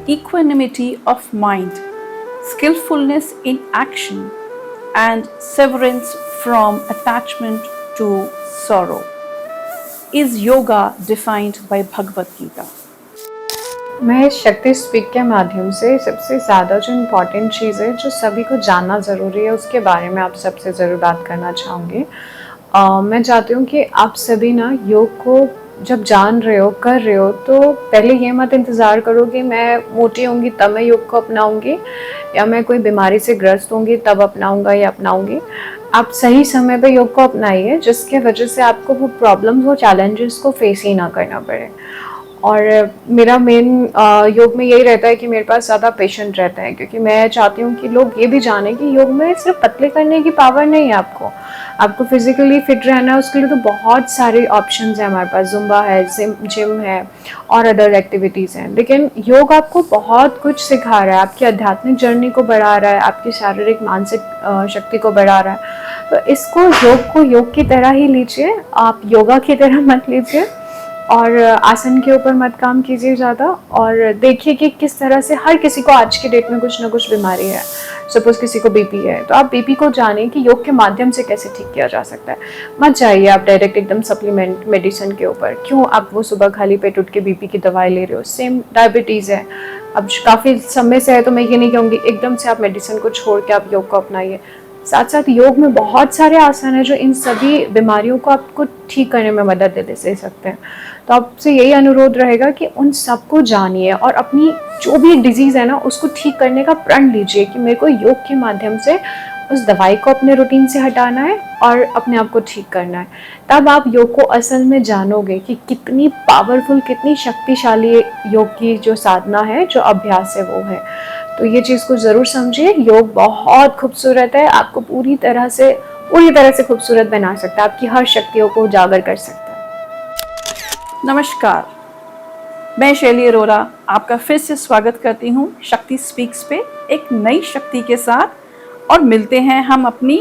equanimity of mind, skillfulness in action, and severance from attachment to sorrow. Is yoga defined by Bhagavad Gita? मैं शक्ति speak के माध्यम से सबसे ज़्यादा जो इम्पॉर्टेंट चीज़ है जो सभी को जानना ज़रूरी है उसके बारे में आप सबसे ज़रूर बात करना चाहूँगी। मैं चाहती हूँ कि आप सभी ना योग को जब जान रहे हो कर रहे हो तो पहले ये मत इंतज़ार करो कि मैं मोटी होंगी तब मैं योग को अपनाऊँगी या मैं कोई बीमारी से ग्रस्त होंगी तब अपनाऊँगा या अपनाऊँगी। आप सही समय पे योग को अपनाइए जिसके वजह से आपको वो प्रॉब्लम्स वो चैलेंजेस को फेस ही ना करना पड़े। और मेरा मेन योग में यही रहता है कि मेरे पास ज़्यादा पेशेंट रहते हैं क्योंकि मैं चाहती हूँ कि लोग ये भी जानें कि योग में सिर्फ पतले करने की पावर नहीं है आपको फिज़िकली फिट रहना है उसके लिए तो बहुत सारे ऑप्शंस हैं हमारे पास। जुम्बा है, जिम है और अदर एक्टिविटीज़ हैं, लेकिन योग आपको बहुत कुछ सिखा रहा है। आपकी आध्यात्मिक जर्नी को बढ़ा रहा है, आपकी शारीरिक मानसिक शक्ति को बढ़ा रहा है। तो इसको योग को योग की तरह ही लीजिए, आप योगा की तरह मत लीजिए और आसन के ऊपर मत काम कीजिए ज़्यादा। और देखिए कि किस तरह से हर किसी को आज की डेट में कुछ ना कुछ बीमारी है। सपोज़ किसी को बीपी है तो आप बीपी को जानें कि योग के माध्यम से कैसे ठीक किया जा सकता है। मत जाइए आप डायरेक्ट एकदम सप्लीमेंट मेडिसिन के ऊपर। क्यों आप वो सुबह खाली पेट उठ के बीपी की दवाई ले रहे हो? सेम डायबिटीज़ है, अब काफ़ी समय से है तो मैं ये नहीं कहूँगी एकदम से आप मेडिसिन को छोड़ के आप योग को अपनाइए। साथ साथ योग में बहुत सारे आसन हैं जो इन सभी बीमारियों को आपको ठीक करने में मदद दे सकते हैं। तो आपसे यही अनुरोध रहेगा कि उन सबको जानिए और अपनी जो भी डिजीज़ है ना उसको ठीक करने का प्रण लीजिए कि मेरे को योग के माध्यम से उस दवाई को अपने रूटीन से हटाना है और अपने आप को ठीक करना है। तब आप योग को असल में जानोगे कि कितनी पावरफुल, कितनी शक्तिशाली योग की जो साधना है, जो अभ्यास है वो है। तो ये चीज़ को ज़रूर समझिए। योग बहुत खूबसूरत है, आपको पूरी तरह से खूबसूरत बना सकता है, आपकी हर शक्तियों को उजागर कर सकता है। नमस्कार, मैं शैली अरोरा आपका फिर से स्वागत करती हूँ शक्ति स्पीक्स पे एक नई शक्ति के साथ। और मिलते हैं हम अपनी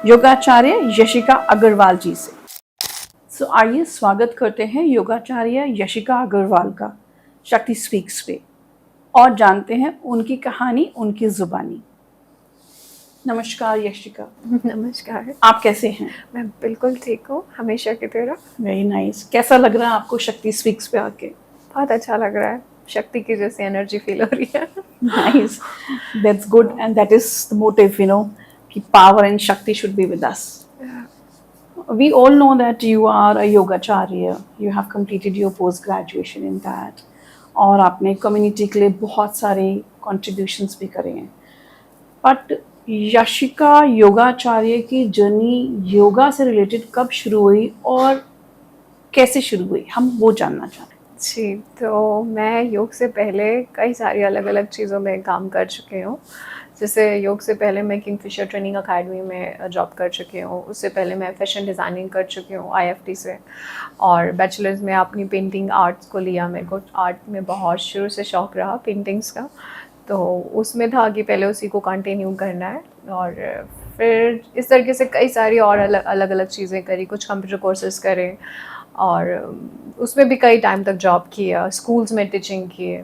योगाचार्य यशिका अग्रवाल जी से। आइए स्वागत करते हैं योगाचार्य यशिका अग्रवाल का शक्ति स्पीक्स पे और जानते हैं उनकी कहानी, उनकी जुबानी। नमस्कार यशिका। नमस्कार। आप कैसे हैं? मैं बिल्कुल ठीक हूँ, हमेशा की तरह। Very nice. कैसा लग रहा है आपको शक्ति स्पीक्स पे आके? बहुत अच्छा लग रहा है, शक्ति की जैसी एनर्जी फील हो रही है। Nice, that's good, and that is the motive, कि power and shakti should be with us. We all know that you are a yogacharya. You have completed your post graduation in that, और आपने community के लिए बहुत सारे contributions भी करे हैं। But यशिका योगाचार्य की जर्नी योगा से रिलेटेड कब शुरू हुई और कैसे शुरू हुई, हम वो जानना चाहते हैं। जी, तो मैं योग से पहले कई सारी अलग अलग चीज़ों में काम कर चुकी हूँ। जैसे योग से पहले मैं किंगफिशर ट्रेनिंग अकेडमी में जॉब कर चुकी हूँ। उससे पहले मैं फैशन डिज़ाइनिंग कर चुकी हूँ IFT से। और बैचलर्स में अपनी पेंटिंग आर्ट्स को लिया। मेरे को आर्ट में बहुत शुरू से शौक़ रहा पेंटिंग्स का, तो उसमें था कि पहले उसी को कंटिन्यू करना है। और फिर इस तरीके से कई सारी और अलग अलग चीज़ें करी, कुछ कंप्यूटर कोर्सेज़ करे और उसमें भी कई टाइम तक जॉब किया, स्कूल्स में टीचिंग किए।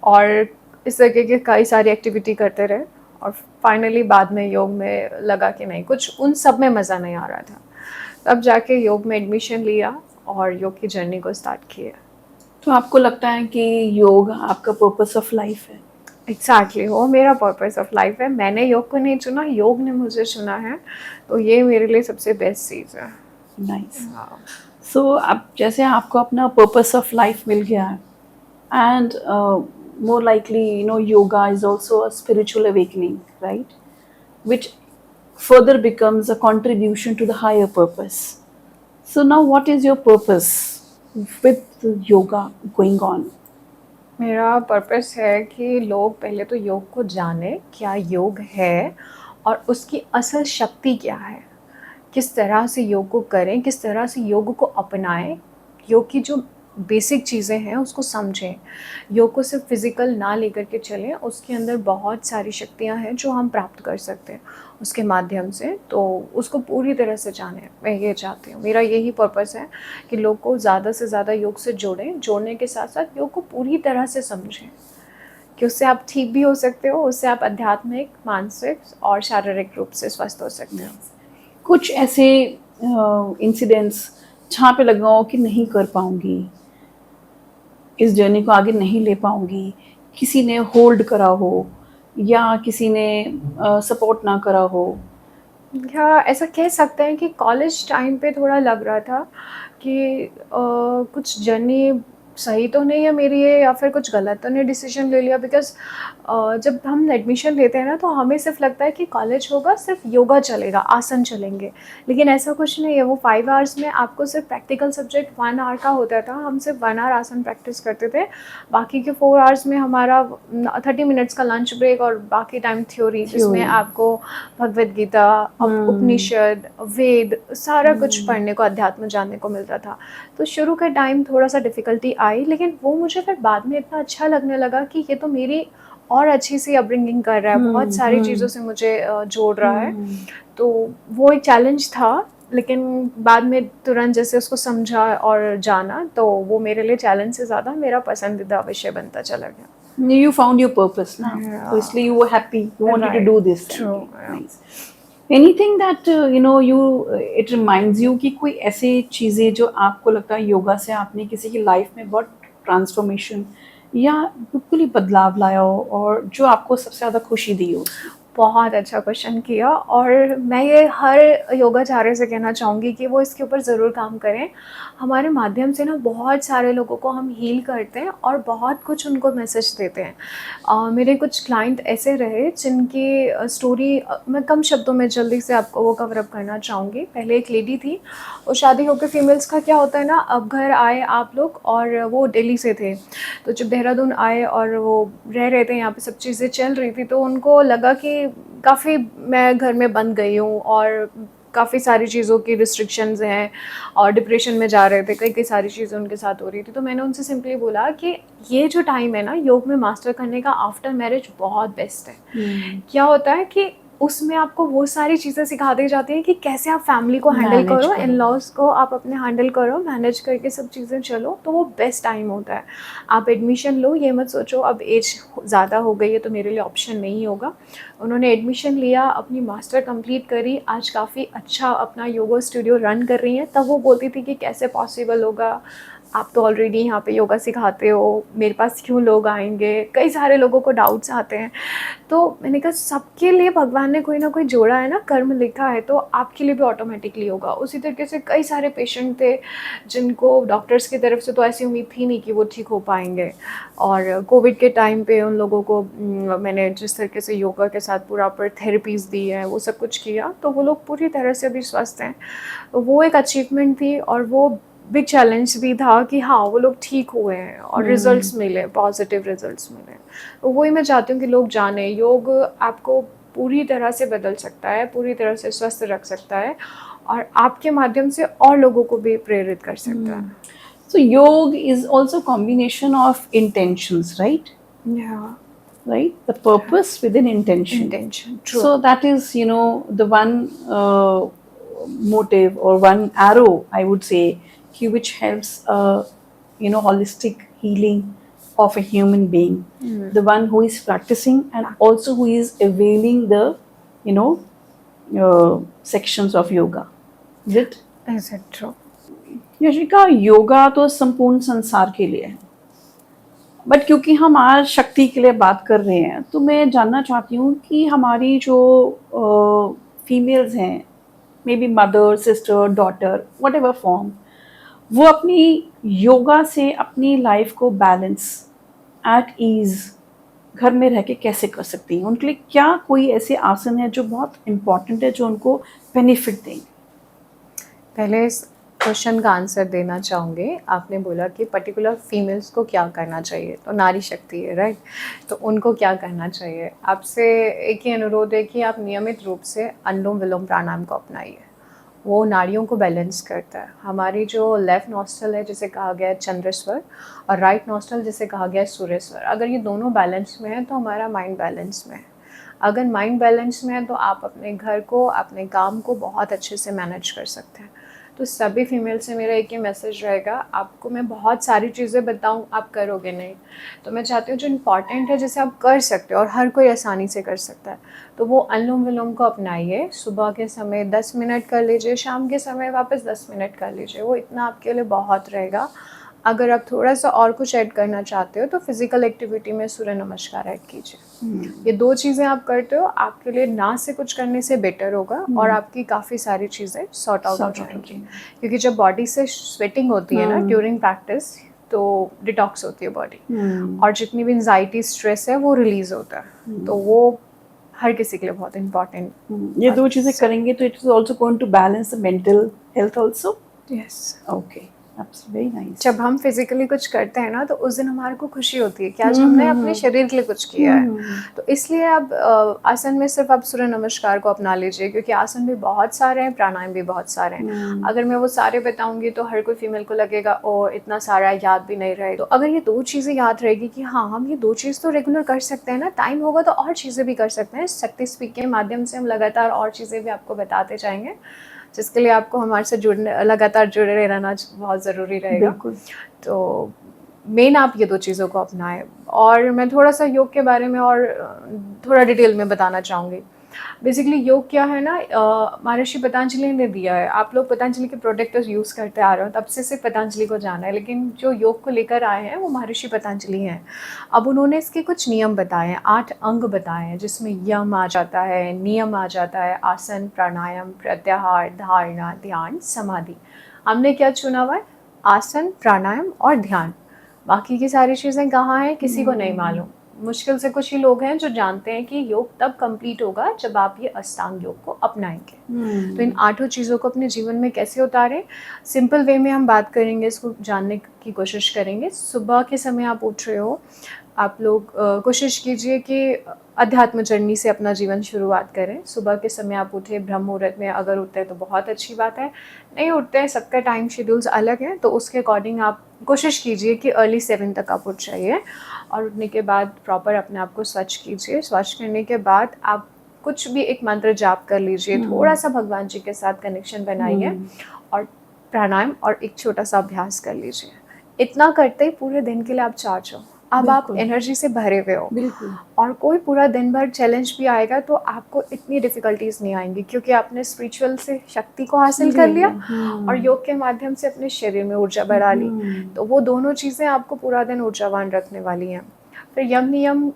और इस तरीके की कई सारी एक्टिविटी करते रहे और फाइनली बाद में योग में लगा कि नहीं, कुछ उन सब में मज़ा नहीं आ रहा था। तब जाके योग में एडमिशन लिया और योग की जर्नी को स्टार्ट किया। तो आपको लगता है कि योग आपका पर्पस ऑफ लाइफ है? एग्जैक्टली, वो मेरा पर्पस ऑफ लाइफ है। मैंने योग को नहीं चुना, योग ने मुझे चुना है, तो ये मेरे लिए सबसे बेस्ट चीज़ है। नाइस। सो अब जैसे आपको अपना पर्पस ऑफ लाइफ मिल गया है and more likely yoga is also a spiritual awakening, right, which further becomes a contribution to the higher purpose. So now what is your purpose with yoga going on? मेरा purpose है कि लोग पहले तो योग को जाने, क्या योग है और उसकी असल शक्ति क्या है, किस तरह से योग को करें, किस तरह से योग को अपनाएं। योग की जो बेसिक चीज़ें हैं उसको समझें। योग को सिर्फ फिज़िकल ना लेकर के चलें, उसके अंदर बहुत सारी शक्तियाँ हैं जो हम प्राप्त कर सकते हैं उसके माध्यम से, तो उसको पूरी तरह से जानें। मैं ये चाहती हूँ, मेरा यही पर्पज़ है कि लोग को ज़्यादा से ज़्यादा योग से जोड़ें, जोड़ने के साथ साथ योग को पूरी तरह से समझें कि उससे आप ठीक भी हो सकते हो, उससे आप आध्यात्मिक, मानसिक और शारीरिक रूप से स्वस्थ हो सकते हो। कुछ ऐसे इंसिडेंट्स जहाँ पे लगा हो कि नहीं कर पाऊंगी, इस जर्नी को आगे नहीं ले पाऊंगी, किसी ने होल्ड करा हो या किसी ने सपोर्ट ना करा हो? या ऐसा कह सकते हैं कि कॉलेज टाइम पे थोड़ा लग रहा था कि कुछ जर्नी सही तो नहीं है मेरी ये, या फिर कुछ गलत तो नहीं डिसीजन ले लिया, बिकॉज़ जब हम एडमिशन लेते हैं ना तो हमें सिर्फ लगता है कि कॉलेज होगा, सिर्फ योगा चलेगा, आसन चलेंगे, लेकिन ऐसा कुछ नहीं है। वो 5 आवर्स में आपको सिर्फ प्रैक्टिकल सब्जेक्ट 1 आवर का होता था, हम सिर्फ 1 आवर आसन प्रैक्टिस करते थे, बाकी के 4 आवर्स में हमारा 30 मिनट्स का लंच ब्रेक और बाकी टाइम थ्योरी, जिसमें आपको भगवद गीता, उपनिषद, वेद सारा कुछ पढ़ने को, अध्यात्म जानने को मिलता था। तो शुरू के टाइम थोड़ा सा डिफ़िकल्टी आई, लेकिन वो मुझे फिर बाद में इतना अच्छा लगने लगा कि ये तो मेरी और अच्छी सी अपब्रिंगिंग कर रहा है, बहुत सारी चीज़ों से मुझे जोड़ रहा है। तो वो एक चैलेंज था, लेकिन बाद में तुरंत जैसे उसको समझा और जाना, तो वो मेरे लिए चैलेंज से ज़्यादा मेरा पसंदीदा विषय बनता चला गया। You found your purpose now. Yeah. So इसलिए you were happy. You wanted to Right. do this. True. Okay, nice. Anything that it reminds you कि कोई ऐसी चीज़ें जो आपको लगता है योगा से आपने किसी की लाइफ में बहुत ट्रांसफॉर्मेशन या बिल्कुल ही बदलाव लाया हो और जो आपको सबसे ज़्यादा खुशी दी हो? बहुत अच्छा क्वेश्चन किया, और मैं ये हर योगाचार्य से कहना चाहूँगी कि वो इसके ऊपर ज़रूर काम करें। हमारे माध्यम से ना बहुत सारे लोगों को हम हील करते हैं और बहुत कुछ उनको मैसेज देते हैं। मेरे कुछ क्लाइंट ऐसे रहे जिनकी स्टोरी मैं कम शब्दों में जल्दी से आपको वो कवर अप करना चाहूँगी। पहले एक लेडी थी, वो शादी होकर, फीमेल्स का क्या होता है ना, अब घर आए आप लोग, और वो दिल्ली से थे, तो जब देहरादून आए और वो रह रहे थे यहाँ पे, सब चीज़ें चल रही थी, तो उनको लगा कि काफ़ी मैं घर में बंद गई हूँ और काफ़ी सारी चीज़ों की रिस्ट्रिक्शंस हैं, और डिप्रेशन में जा रहे थे, कई कई सारी चीज़ें उनके साथ हो रही थी। तो मैंने उनसे सिंपली बोला कि ये जो टाइम है ना योग में मास्टर करने का, आफ्टर मैरिज बहुत बेस्ट है। क्या होता है कि उसमें आपको वो सारी चीज़ें सिखा दी जाती हैं कि कैसे आप फैमिली को हैंडल Manage करो, करो। इन लॉज को आप अपने हैंडल करो, मैनेज करके सब चीज़ें चलो, तो वो बेस्ट टाइम होता है। आप एडमिशन लो, ये मत सोचो अब एज ज़्यादा हो गई है तो मेरे लिए ऑप्शन नहीं होगा। उन्होंने एडमिशन लिया, अपनी मास्टर कंप्लीट करी, आज काफ़ी अच्छा अपना योगा स्टूडियो रन कर रही हैं। तब वो बोलती थी कि कैसे पॉसिबल होगा, आप तो ऑलरेडी यहाँ पे योगा सिखाते हो, मेरे पास क्यों लोग आएंगे, कई सारे लोगों को डाउट्स आते हैं। तो मैंने कहा सबके लिए भगवान ने कोई ना कोई जोड़ा है ना, कर्म लिखा है, तो आपके लिए भी ऑटोमेटिकली होगा। उसी तरीके से कई सारे पेशेंट थे जिनको डॉक्टर्स की तरफ से तो ऐसी उम्मीद थी नहीं कि वो ठीक हो पाएंगे, और कोविड के टाइम पे उन लोगों को मैंने जिस तरीके से योगा के साथ पूरा पर थेरेपीज़ दी है, वो सब कुछ किया, तो वो लोग पूरी तरह से अभी स्वस्थ हैं। तो वो एक अचीवमेंट थी, और वो बिग चैलेंज भी था कि हाँ वो लोग ठीक हुए हैं और रिजल्ट्स मिले, पॉजिटिव रिजल्ट्स मिले। तो वही मैं चाहती हूँ कि लोग जाने, योग आपको पूरी तरह से बदल सकता है, पूरी तरह से स्वस्थ रख सकता है, और आपके माध्यम से और लोगों को भी प्रेरित कर सकता है। So yoga is also combination of intentions, right? Yeah. Right, the purpose within intention. Intention, true. So that is the one motive or one arrow, I would say, which helps holistic healing of a human being, the one who is practicing and also who is availing the sections of yoga. Is it? Is it true? Yashika, yoga तो संपूर्ण संसार के लिए है, but क्योंकि हम आज शक्ति के लिए बात कर रहे हैं, तो मैं जानना चाहती हूँ कि हमारी जो फीमेल्स हैं, may be mother, sister, daughter, what ever form, वो अपनी योगा से अपनी लाइफ को बैलेंस, एट ईज, घर में रह के कैसे कर सकती हैं? उनके लिए क्या कोई ऐसे आसन है जो बहुत इम्पॉर्टेंट है, जो उनको बेनिफिट देंगे? पहले इस क्वेश्चन का आंसर देना चाहूँगी। आपने बोला कि पर्टिकुलर फीमेल्स को क्या करना चाहिए, तो नारी शक्ति है, राइट? तो उनको क्या करना चाहिए? आपसे एक ही अनुरोध है कि आप नियमित रूप से अनुलोम विलोम प्राणायाम को अपनाइए, वो नाड़ियों को बैलेंस करता है। हमारी जो लेफ़्ट नॉस्ट्रल है जिसे कहा गया है चंद्रेश्वर, और राइट नॉस्ट्रल जिसे कहा गया है सूर्यस्वर, अगर ये दोनों बैलेंस में है तो हमारा माइंड बैलेंस में है। अगर माइंड बैलेंस में है तो आप अपने घर को, अपने काम को बहुत अच्छे से मैनेज कर सकते हैं। तो सभी फीमेल से मेरा एक ही मैसेज रहेगा, आपको मैं बहुत सारी चीज़ें बताऊं, आप करोगे नहीं। तो मैं चाहती हूँ जो इम्पॉर्टेंट है जिसे आप कर सकते हो और हर कोई आसानी से कर सकता है, तो वो अनुलोम विलोम को अपनाइए। सुबह के समय 10 मिनट कर लीजिए, शाम के समय वापस 10 मिनट कर लीजिए, वो इतना आपके लिए बहुत रहेगा। अगर आप थोड़ा सा और कुछ ऐड करना चाहते हो तो फिज़िकल एक्टिविटी में सूर्य नमस्कार ऐड कीजिए। ये 2 चीज़ें आप करते हो, आपके लिए ना से कुछ करने से बेटर होगा और आपकी काफ़ी सारी चीज़ें सॉर्ट आउट हो जाएंगी। क्योंकि जब बॉडी से स्वेटिंग होती है ना ड्यूरिंग प्रैक्टिस, तो डिटॉक्स होती है बॉडी, और जितनी भी एंजाइटी स्ट्रेस है वो रिलीज होता है। तो वो हर किसी के लिए बहुत इम्पोर्टेंट। ये 2 चीज़ें करेंगे तो it is also going to balance the mental health also. Yes, okay, that's very nice. जब हम फिजिकली कुछ करते हैं ना तो उस दिन हमारे को खुशी होती है कि आज हमने अपने शरीर के लिए कुछ किया है। तो इसलिए अब आसन में सिर्फ आप सूर्य नमस्कार को अपना लीजिए, क्योंकि आसन भी बहुत सारे हैं, प्राणायाम भी बहुत सारे हैं। अगर मैं वो सारे बताऊंगी तो हर कोई फीमेल को लगेगा ओ इतना सारा याद भी नहीं रहे। तो अगर ये 2 चीज़ें याद रहेगी कि हाँ हम ये 2 चीज़ तो रेगुलर कर सकते हैं ना, टाइम होगा तो और चीज़ें भी कर सकते हैं। शक्ति स्पीक के माध्यम से हम लगातार और चीज़ें भी आपको बताते जाएंगे, जिसके लिए आपको हमारे से लगातार जुड़े रहना बहुत ज़रूरी रहेगा। बिल्कुल। तो मेन आप ये 2 चीज़ों को अपनाएं। और मैं थोड़ा सा योग के बारे में और थोड़ा डिटेल में बताना चाहूँगी। बेसिकली योग क्या है ना, महर्षि पतंजलि ने दिया है। आप लोग पतंजलि के प्रोडक्ट यूज़ करते आ रहे हो, तब से सिर्फ पतंजलि को जाना है, लेकिन जो योग को लेकर आए हैं वो महर्षि पतंजलि हैं। अब उन्होंने इसके कुछ नियम बताए हैं, 8 अंग बताए हैं, जिसमें यम आ जाता है, नियम आ जाता है, आसन, प्राणायाम, प्रत्याहार, धारणा, ध्यान, समाधि। हमने क्या चुना हुआ है? आसन, प्राणायाम और ध्यान। बाकी की सारी चीज़ें कहाँ हैं किसी को नहीं मालूम। मुश्किल से कुछ ही लोग हैं जो जानते हैं कि योग तब कंप्लीट होगा जब आप ये अष्टांग योग को अपनाएंगे। तो इन 8 चीज़ों को अपने जीवन में कैसे उतारें, सिंपल वे में हम बात करेंगे, इसको जानने की कोशिश करेंगे। सुबह के समय आप उठ रहे हो, आप लोग कोशिश कीजिए कि अध्यात्म जर्नी से अपना जीवन शुरुआत करें। सुबह के समय आप उठे, ब्रह्म मुहूर्त में अगर उठते हैं तो बहुत अच्छी बात है, नहीं उठते हैं, सबका टाइम शेड्यूल्स अलग हैं, तो उसके अकॉर्डिंग आप कोशिश कीजिए कि अर्ली 7 तक आप उठ जाइए। और उठने के बाद प्रॉपर अपने आप को स्वच्छ कीजिए। स्वच्छ करने के बाद आप कुछ भी एक मंत्र जाप कर लीजिए, थोड़ा सा भगवान जी के साथ कनेक्शन बनाइए और प्राणायाम और एक छोटा सा अभ्यास कर लीजिए। इतना करते ही पूरे दिन के लिए आप चार्ज हो, अब आप एनर्जी से भरे हुए हो। बिल्कुल। और कोई पूरा दिन भर चैलेंज भी आएगा तो आपको इतनी डिफ़िकल्टीज नहीं आएंगी, क्योंकि आपने स्पिरिचुअल से शक्ति को हासिल कर लिया और योग के माध्यम से अपने शरीर में ऊर्जा बढ़ा ली। तो वो दोनों चीज़ें आपको पूरा दिन ऊर्जावान रखने वाली हैं। फिर यम नियम,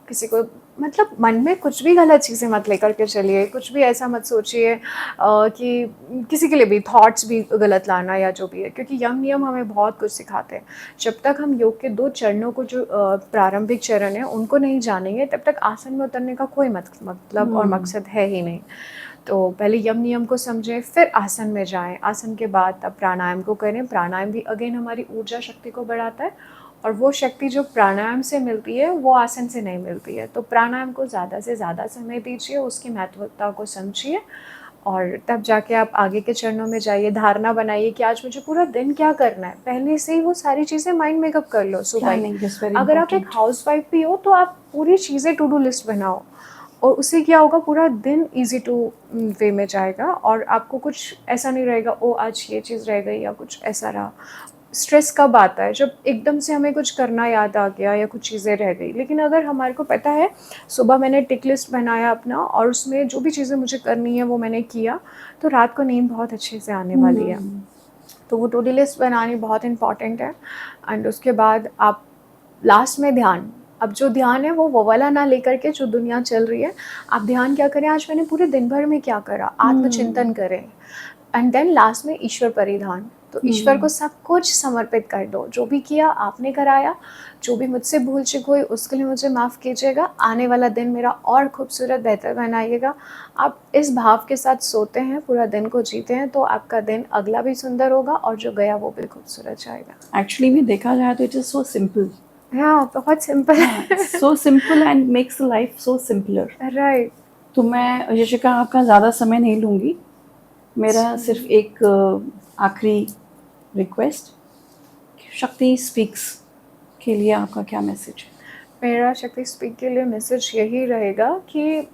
किसी को मतलब मन में कुछ भी गलत चीज़ें मत लेकर के चलिए, कुछ भी ऐसा मत सोचिए कि किसी के लिए भी थॉट्स भी गलत लाना या जो भी है, क्योंकि यम नियम हमें बहुत कुछ सिखाते हैं। जब तक हम योग के 2 चरणों को, जो प्रारंभिक चरण है, उनको नहीं जानेंगे तब तक आसन में उतरने का कोई मतलब और मकसद है ही नहीं। तो पहले यम नियम को समझें, फिर आसन में जाएं। आसन के बाद तब प्राणायाम को करें। प्राणायाम भी अगेन हमारी ऊर्जा शक्ति को बढ़ाता है, और वो शक्ति जो प्राणायाम से मिलती है वो आसन से नहीं मिलती है। तो प्राणायाम को ज़्यादा से ज़्यादा समय दीजिए, उसकी महत्वता को समझिए, और तब जाके आप आगे के चरणों में जाइए। धारणा बनाइए कि आज मुझे पूरा दिन क्या करना है, पहले से ही वो सारी चीज़ें माइंड मेकअप कर लो सुबह ही। अगर आप एक हाउसवाइफ भी हो तो आप पूरी चीज़ें टू डू लिस्ट बनाओ, और उससे क्या होगा, पूरा दिन इजी टू वे में जाएगा, और आपको कुछ ऐसा नहीं रहेगा ओ आज ये चीज़ रह गई या कुछ ऐसा रहा। स्ट्रेस कब आता है, जब एकदम से हमें कुछ करना याद आ गया या कुछ चीज़ें रह गई। लेकिन अगर हमारे को पता है सुबह मैंने टिक लिस्ट बनाया अपना, और उसमें जो भी चीज़ें मुझे करनी है वो मैंने किया, तो रात को नींद बहुत अच्छे से आने वाली है। तो वो टू डू लिस्ट बनानी बहुत इंपॉर्टेंट है। एंड उसके बाद आप लास्ट में ध्यान, अब जो ध्यान है वो वाला ना लेकर के जो दुनिया चल रही है, आप ध्यान क्या करें, आज मैंने पूरे दिन भर में क्या करा, आत्मचिंतन करें। एंड देन लास्ट में ईश्वर परिधान, तो ईश्वर को सब कुछ समर्पित कर दो। जो भी किया आपने कराया, जो भी मुझसे भूल चूक हुई उसके लिए मुझे माफ़ कीजिएगा, आने वाला दिन मेरा और खूबसूरत बेहतर बनाइएगा। आप इस भाव के साथ सोते हैं, पूरा दिन को जीते हैं, तो आपका दिन अगला भी सुंदर होगा और जो गया वो भी खूबसूरत जाएगा। एक्चुअली में देखा जाए तो इट इज़ सो सिंपल। हाँ, बहुत सिंपल है। So simple and makes life so simpler. Right. तो मैं यशिका आपका ज़्यादा समय नहीं लूँगी, मेरा सिर्फ एक आखिरी रिक्वेस्ट, शक्ति स्पीक्स के लिए आपका क्या मैसेज है? मेरा शक्ति स्पीक के लिए मैसेज यही रहेगा कि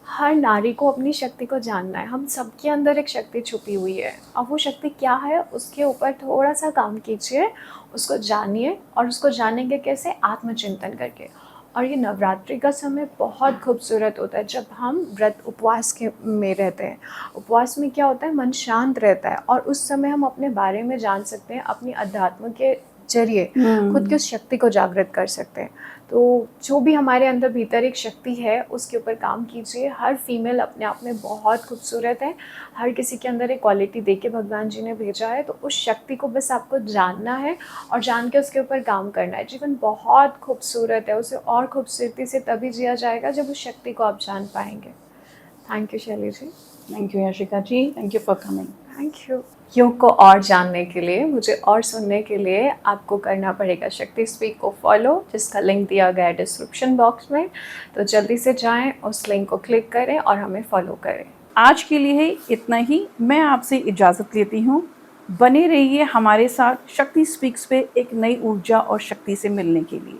हर नारी को अपनी शक्ति को जानना है। हम सबके अंदर एक शक्ति छुपी हुई है। अब वो शक्ति क्या है, उसके ऊपर थोड़ा-सा काम कीजिए, उसको जानिए और उसको जानेंगे कैसे? आत्मचिंतन करके। और ये नवरात्रि का समय बहुत खूबसूरत होता है जब हम व्रत उपवास के में रहते हैं। उपवास में क्या होता है, मन शांत रहता है और उस समय हम अपने बारे में जान सकते हैं, अपनी अध्यात्म के ज़रिए खुद की उस शक्ति को जागृत कर सकते हैं। तो जो भी हमारे अंदर भीतर एक शक्ति है, उसके ऊपर काम कीजिए। हर फीमेल अपने आप में बहुत खूबसूरत है। हर किसी के अंदर एक क्वालिटी दे के भगवान जी ने भेजा है, तो उस शक्ति को बस आपको जानना है और जान के उसके ऊपर काम करना है। जीवन बहुत खूबसूरत है, उसे और खूबसूरती से तभी जिया जाएगा जब उस शक्ति को आप जान पाएँगे। Thank you Shaili ji. Thank you Yashika ji, thank you for coming. Thank you. योग को और जानने के लिए, मुझे और सुनने के लिए आपको करना पड़ेगा शक्ति स्पीक को फॉलो, जिसका लिंक दिया गया है डिस्क्रिप्शन बॉक्स में। तो जल्दी से जाएं, उस लिंक को क्लिक करें और हमें फॉलो करें। आज के लिए इतना ही, मैं आपसे इजाज़त लेती हूँ। बने रहिए हमारे साथ शक्ति स्पीक्स पे एक नई ऊर्जा और शक्ति से मिलने के लिए।